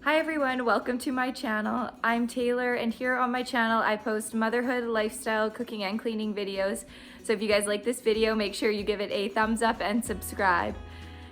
Hi everyone, welcome to my channel. I'm Taylor, and here on my channel I post motherhood, lifestyle, cooking and cleaning videos. So if you guys like this video, make sure you give it a thumbs up and subscribe.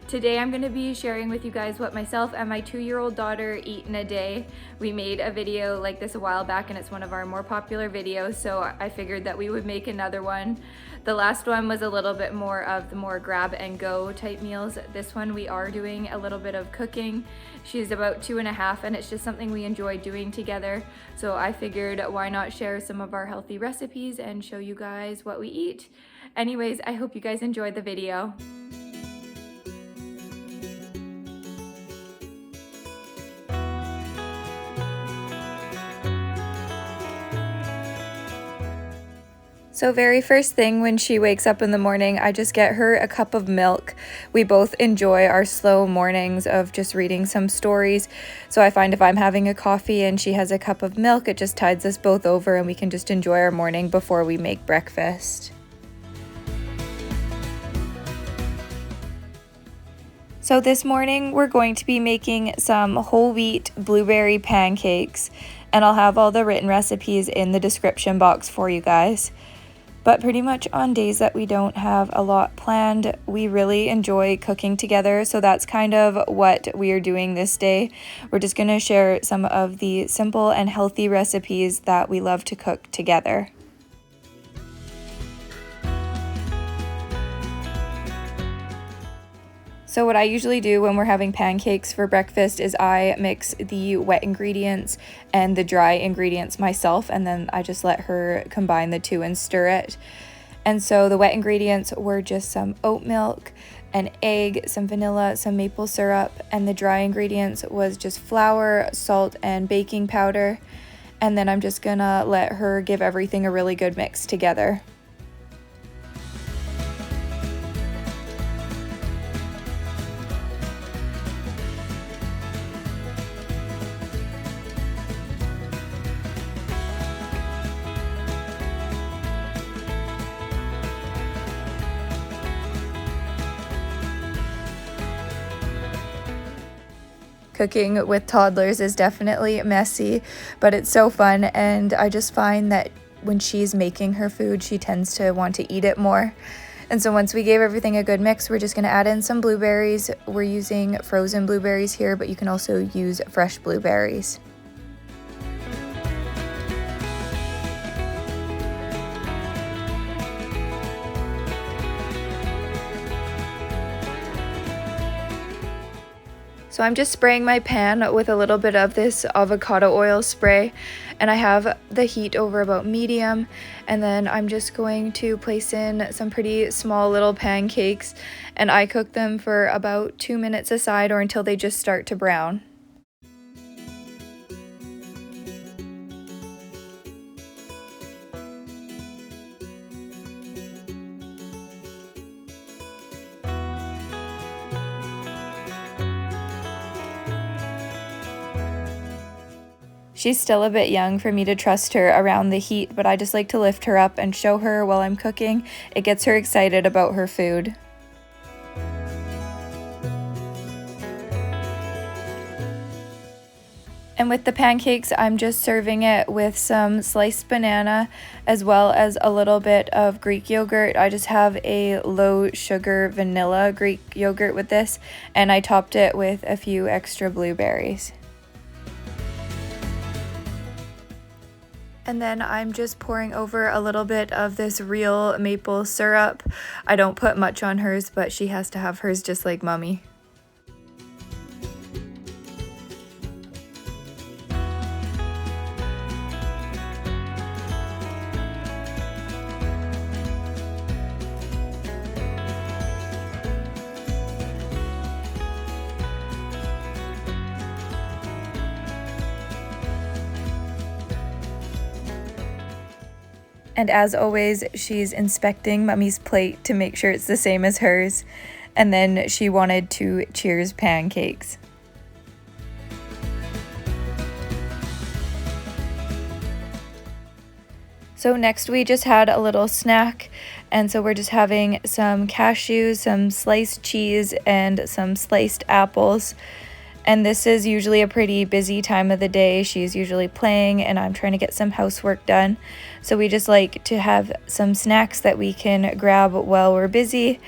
Today I'm going to be sharing with you guys what myself and my 2-year-old daughter eat in a day. We made a video like this a while back and it's one of our more popular videos, so I figured that we would make another one. The last one was a little bit more of the more grab and go type meals. This one we are doing a little bit of cooking. She's about 2.5 and it's just something we enjoy doing together. So I figured why not share some of our healthy recipes and show you guys what we eat. Anyways, I hope you guys enjoyed the video. So very first thing when she wakes up in the morning, I just get her a cup of milk. We both enjoy our slow mornings of just reading some stories. So I find if I'm having a coffee and she has a cup of milk, it just tides us both over and we can just enjoy our morning before we make breakfast. So this morning we're going to be making some whole wheat blueberry pancakes, and I'll have all the written recipes in the description box for you guys. But pretty much on days that we don't have a lot planned, we really enjoy cooking together. So that's kind of what we are doing this day. We're just going to share some of the simple and healthy recipes that we love to cook together. So what I usually do when we're having pancakes for breakfast is I mix the wet ingredients and the dry ingredients myself, and then I just let her combine the two and stir it. And so the wet ingredients were just some oat milk, an egg, some vanilla, some maple syrup, and the dry ingredients was just flour, salt, and baking powder. And then I'm just gonna let her give everything a really good mix together. Cooking with toddlers is definitely messy, but it's so fun, and I just find that when she's making her food, she tends to want to eat it more. And so once we gave everything a good mix, we're just going to add in some blueberries. We're using frozen blueberries here, but you can also use fresh blueberries. So I'm just spraying my pan with a little bit of this avocado oil spray, and I have the heat over about medium, and then I'm just going to place in some pretty small little pancakes, and I cook them for about 2 minutes aside or until they just start to brown. She's still a bit young for me to trust her around the heat, but I just like to lift her up and show her while I'm cooking. It gets her excited about her food. And with the pancakes, I'm just serving it with some sliced banana as well as a little bit of Greek yogurt. I just have a low sugar vanilla Greek yogurt with this, and I topped it with a few extra blueberries. And then I'm just pouring over a little bit of this real maple syrup. I don't put much on hers, but she has to have hers just like Mommy. And as always, she's inspecting Mummy's plate to make sure it's the same as hers. And then she wanted to cheers pancakes. So next we just had a little snack, and so we're just having some cashews, some sliced cheese, and some sliced apples. And this is usually a pretty busy time of the day. She's usually playing and I'm trying to get some housework done. So we just like to have some snacks that we can grab while we're busy.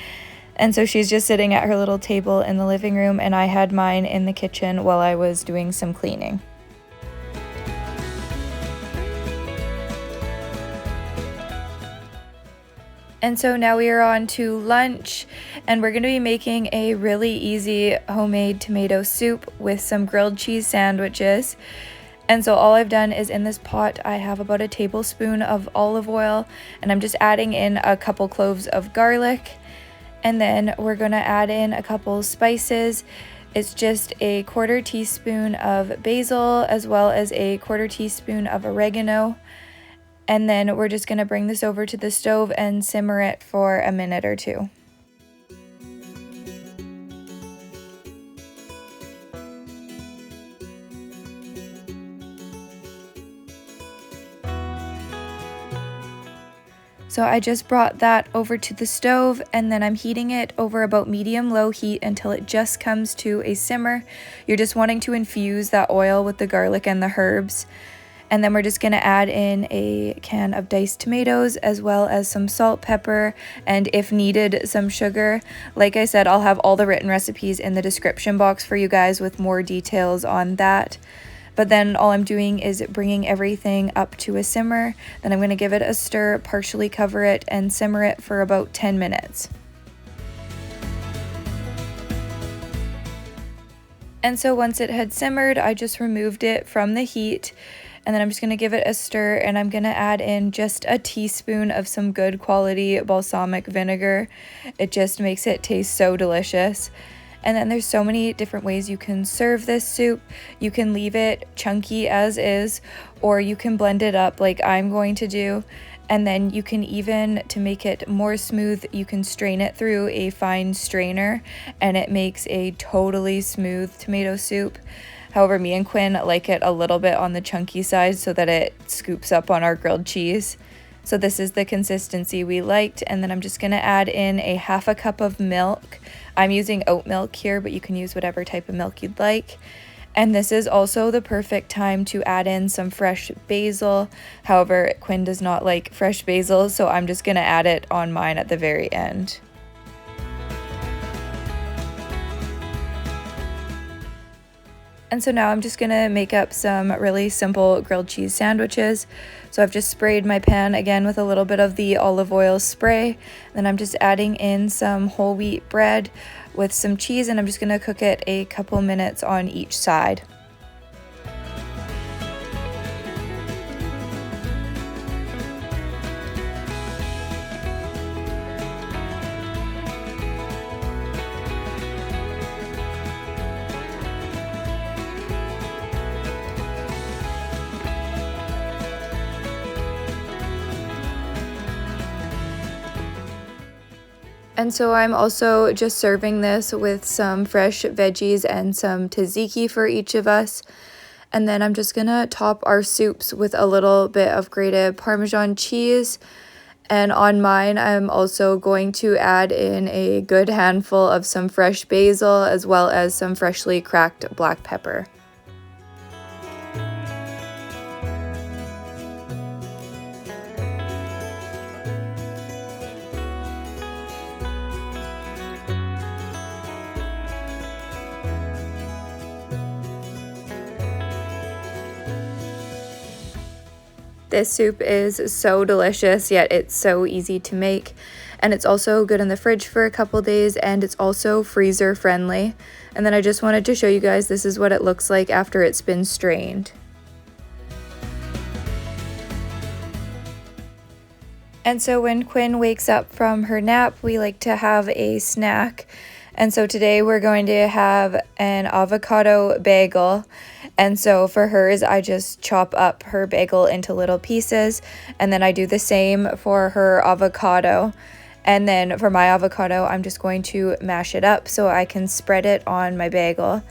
And so she's just sitting at her little table in the living room, and I had mine in the kitchen while I was doing some cleaning. And so now we are on to lunch, and we're going to be making a really easy homemade tomato soup with some grilled cheese sandwiches. And so all I've done is in this pot I have about a tablespoon of olive oil, and I'm just adding in a couple cloves of garlic. And then we're going to add in a couple spices. It's just a 1/4 teaspoon of basil as well as a 1/4 teaspoon of oregano. And then we're just going to bring this over to the stove and simmer it for a minute or two. So I just brought that over to the stove, and then I'm heating it over about medium-low heat until it just comes to a simmer. You're just wanting to infuse that oil with the garlic and the herbs. And then we're just going to add in a can of diced tomatoes as well as some salt, pepper, and if needed, some sugar. Like I said, I'll have all the written recipes in the description box for you guys with more details on that. But then all I'm doing is bringing everything up to a simmer. Then I'm going to give it a stir, partially cover it, and simmer it for about 10 minutes. And so once it had simmered, I just removed it from the heat. And then I'm just going to give it a stir, and I'm going to add in just a teaspoon of some good quality balsamic vinegar. It just makes it taste so delicious. And then there's so many different ways you can serve this soup. You can leave it chunky as is, or you can blend it up like I'm going to do. And then you can even, to make it more smooth, you can strain it through a fine strainer, and it makes a totally smooth tomato soup. However, me and Quinn like it a little bit on the chunky side so that it scoops up on our grilled cheese. So this is the consistency we liked, and then I'm just going to add in a 1/2 cup of milk. I'm using oat milk here, but you can use whatever type of milk you'd like. And this is also the perfect time to add in some fresh basil. However, Quinn does not like fresh basil, so I'm just going to add it on mine at the very end. And so now I'm just going to make up some really simple grilled cheese sandwiches. So I've just sprayed my pan again with a little bit of the olive oil spray. Then I'm just adding in some whole wheat bread with some cheese, and I'm just going to cook it a couple minutes on each side. And so I'm also just serving this with some fresh veggies and some tzatziki for each of us. And then I'm just gonna top our soups with a little bit of grated Parmesan cheese. And on mine, I'm also going to add in a good handful of some fresh basil as well as some freshly cracked black pepper. This soup is so delicious, yet it's so easy to make. And it's also good in the fridge for a couple days, and it's also freezer friendly. And then I just wanted to show you guys, this is what it looks like after it's been strained. And so when Quinn wakes up from her nap, we like to have a snack. And so today we're going to have an avocado bagel. And so for hers, I just chop up her bagel into little pieces, and then I do the same for her avocado. And then for my avocado, I'm just going to mash it up so I can spread it on my bagel.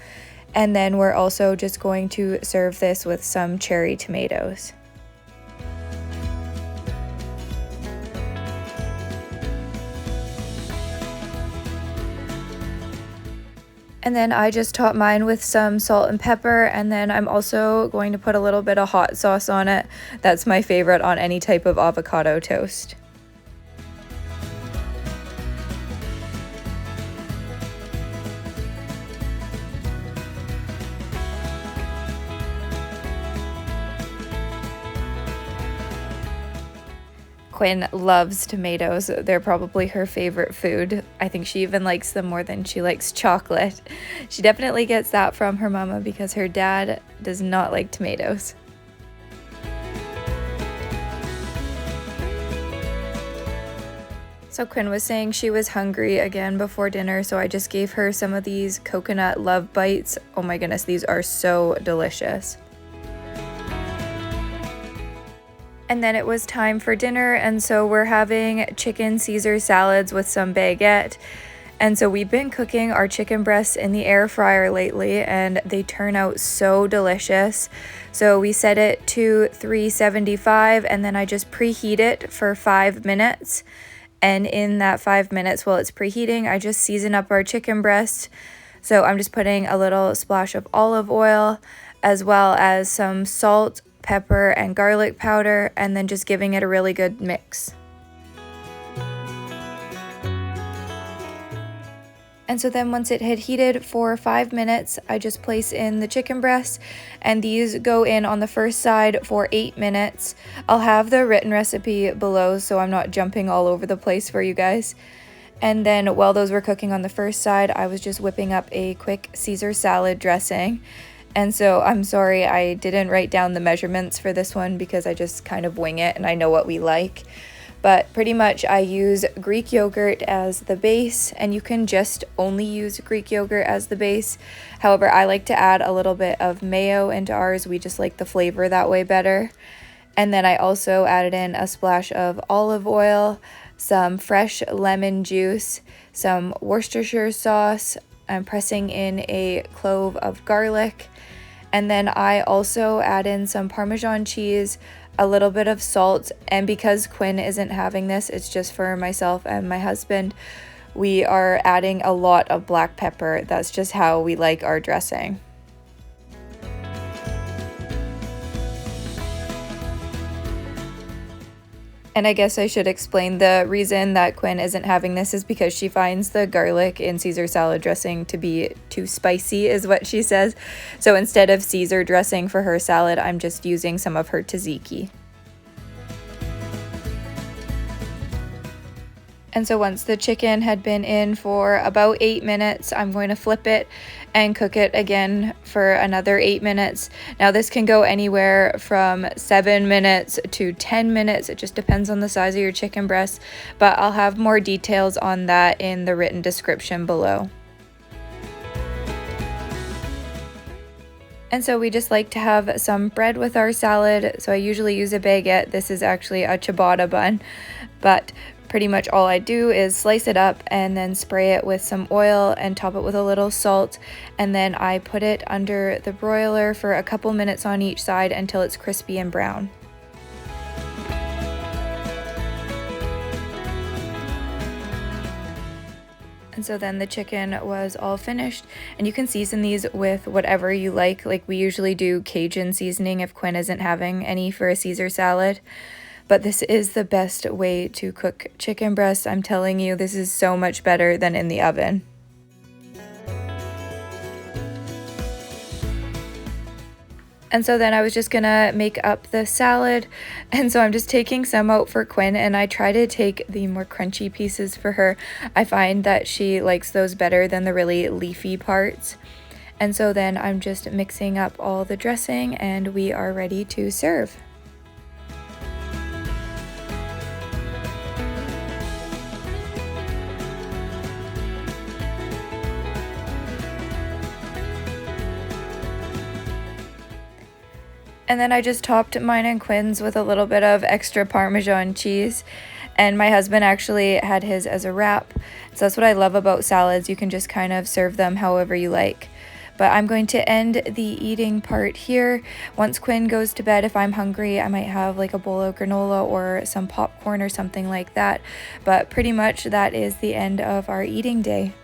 And then we're also just going to serve this with some cherry tomatoes. And then I just topped mine with some salt and pepper, and then I'm also going to put a little bit of hot sauce on it. That's my favorite on any type of avocado toast. Quinn loves tomatoes. They're probably her favorite food. I think she even likes them more than she likes chocolate. She definitely gets that from her mama because her dad does not like tomatoes. So Quinn was saying she was hungry again before dinner, so I just gave her some of these coconut love bites. Oh my goodness, these are so delicious. And then it was time for dinner, and so we're having chicken Caesar salads with some baguette. And so we've been cooking our chicken breasts in the air fryer lately, and they turn out so delicious. So we set it to 375, and then I just preheat it for 5 minutes. And in that 5 minutes while it's preheating, I just season up our chicken breast. So I'm just putting a little splash of olive oil, as well as some salt, pepper, and garlic powder, and then just giving it a really good mix. And so then once it had heated for 5 minutes, I just place in the chicken breasts, and these go in on the first side for 8 minutes. I'll have the written recipe below so I'm not jumping all over the place for you guys. And then while those were cooking on the first side, I was just whipping up a quick Caesar salad dressing. And so I'm sorry I didn't write down the measurements for this one because I just kind of wing it and I know what we like. But pretty much I use Greek yogurt as the base, and you can just only use Greek yogurt as the base. However, I like to add a little bit of mayo into ours. We just like the flavor that way better. And then I also added in a splash of olive oil, some fresh lemon juice, some Worcestershire sauce. I'm pressing in a clove of garlic. And then I also add in some Parmesan cheese, a little bit of salt, and because Quinn isn't having this, it's just for myself and my husband, we are adding a lot of black pepper. That's just how we like our dressing. And I guess I should explain the reason that Quinn isn't having this is because she finds the garlic in Caesar salad dressing to be too spicy, is what she says. So instead of Caesar dressing for her salad, I'm just using some of her tzatziki. And so once the chicken had been in for about 8 minutes, I'm going to flip it and cook it again for another 8 minutes. Now this can go anywhere from 7 minutes to 10 minutes. It just depends on the size of your chicken breast, but I'll have more details on that in the written description below. And so we just like to have some bread with our salad. So I usually use a baguette. This is actually a ciabatta bun, but pretty much all I do is slice it up and then spray it with some oil and top it with a little salt, and then I put it under the broiler for a couple minutes on each side until it's crispy and brown. And so then the chicken was all finished, and you can season these with whatever you like. Like we usually do Cajun seasoning if Quinn isn't having any for a Caesar salad. But this is the best way to cook chicken breasts. I'm telling you, this is so much better than in the oven. And so then I was just gonna make up the salad. And so I'm just taking some out for Quinn, and I try to take the more crunchy pieces for her. I find that she likes those better than the really leafy parts. And so then I'm just mixing up all the dressing, and we are ready to serve. And then I just topped mine and Quinn's with a little bit of extra Parmesan cheese. And my husband actually had his as a wrap. So that's what I love about salads. You can just kind of serve them however you like. But I'm going to end the eating part here. Once Quinn goes to bed, if I'm hungry, I might have like a bowl of granola or some popcorn or something like that. But pretty much that is the end of our eating day.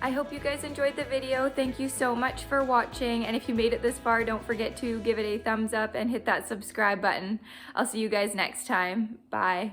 I hope you guys enjoyed the video. Thank you so much for watching, and if you made it this far, don't forget to give it a thumbs up and hit that subscribe button. I'll see you guys next time. Bye.